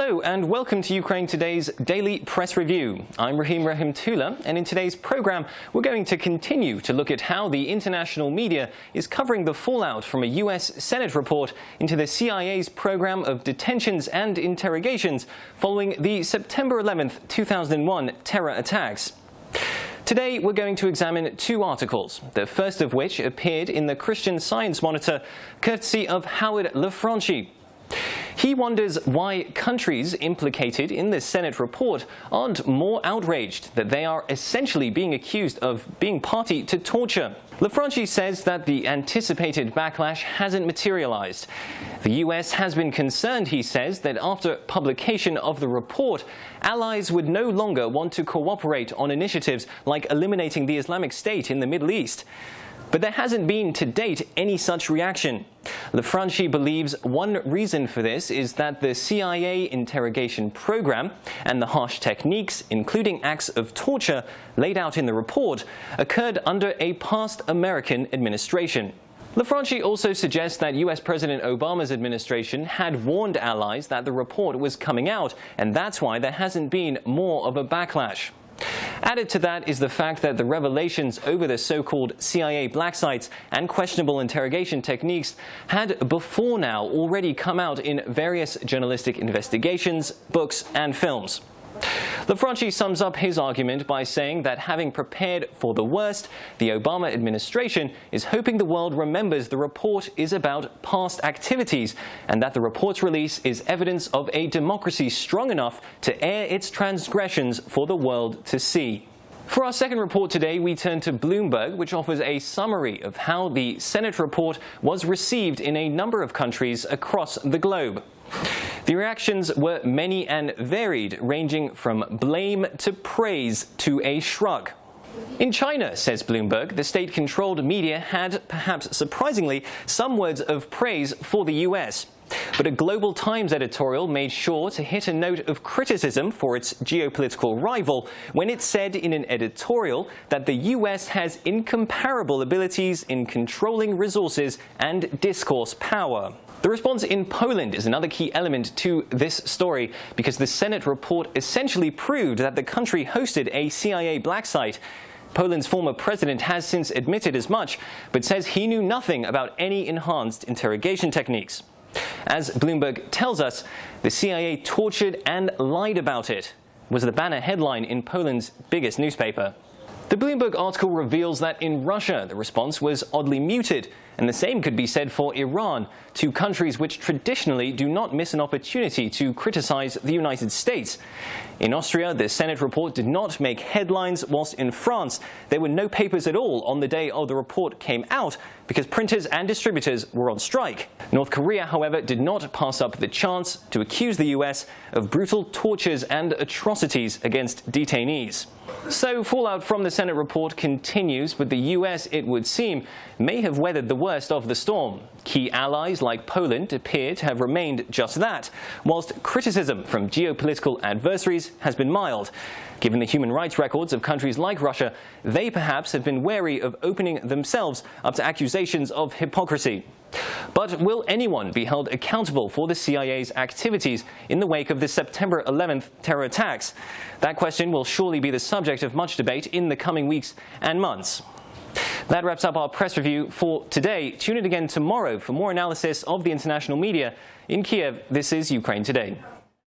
Hello and welcome to Ukraine Today's Daily Press Review. I'm Rahim Rahemtulla, and in today's program we're going to continue to look at how the international media is covering the fallout from a US Senate report into the CIA's program of detentions and interrogations following the September 11, 2001 terror attacks. Today we're going to examine two articles, the first of which appeared in the Christian Science Monitor, courtesy of Howard Lafranchi. He wonders why countries implicated in the Senate report aren't more outraged that they are essentially being accused of being party to torture. Lafranchi says that the anticipated backlash hasn't materialized. The US has been concerned, he says, that after publication of the report, allies would no longer want to cooperate on initiatives like eliminating the Islamic State in the Middle East. But there hasn't been, to date, any such reaction. Lafranchi believes one reason for this is that the CIA interrogation program and the harsh techniques, including acts of torture laid out in the report, occurred under a past American administration. Lafranchi also suggests that US President Obama's administration had warned allies that the report was coming out, and that's why there hasn't been more of a backlash. Added to that is the fact that the revelations over the so-called CIA black sites and questionable interrogation techniques had before now already come out in various journalistic investigations, books, and films. Lafranchi sums up his argument by saying that having prepared for the worst, the Obama administration is hoping the world remembers the report is about past activities and that the report's release is evidence of a democracy strong enough to air its transgressions for the world to see. For our second report today, we turn to Bloomberg, which offers a summary of how the Senate report was received in a number of countries across the globe. The reactions were many and varied, ranging from blame to praise to a shrug. In China, says Bloomberg, the state-controlled media had, perhaps surprisingly, some words of praise for the US. But a Global Times editorial made sure to hit a note of criticism for its geopolitical rival when it said in an editorial that the US has incomparable abilities in controlling resources and discourse power. The response in Poland is another key element to this story, because the Senate report essentially proved that the country hosted a CIA black site. Poland's former president has since admitted as much, but says he knew nothing about any enhanced interrogation techniques. As Bloomberg tells us, the CIA tortured and lied about it, was the banner headline in Poland's biggest newspaper. The Bloomberg article reveals that in Russia, the response was oddly muted, and the same could be said for Iran, two countries which traditionally do not miss an opportunity to criticize the United States. In Austria, the Senate report did not make headlines, whilst in France, there were no papers at all on the day the report came out because printers and distributors were on strike. North Korea, however, did not pass up the chance to accuse the US of brutal tortures and atrocities against detainees. So fallout from the Senate report continues, but the US, it would seem, may have weathered the worst of the storm. Key allies like Poland appear to have remained just that, whilst criticism from geopolitical adversaries has been mild. Given the human rights records of countries like Russia, they perhaps have been wary of opening themselves up to accusations of hypocrisy. But will anyone be held accountable for the CIA's activities in the wake of the September 11th terror attacks? That question will surely be the subject of much debate in the coming weeks and months. That wraps up our press review for today. Tune in again tomorrow for more analysis of the international media. In Kiev, this is Ukraine Today.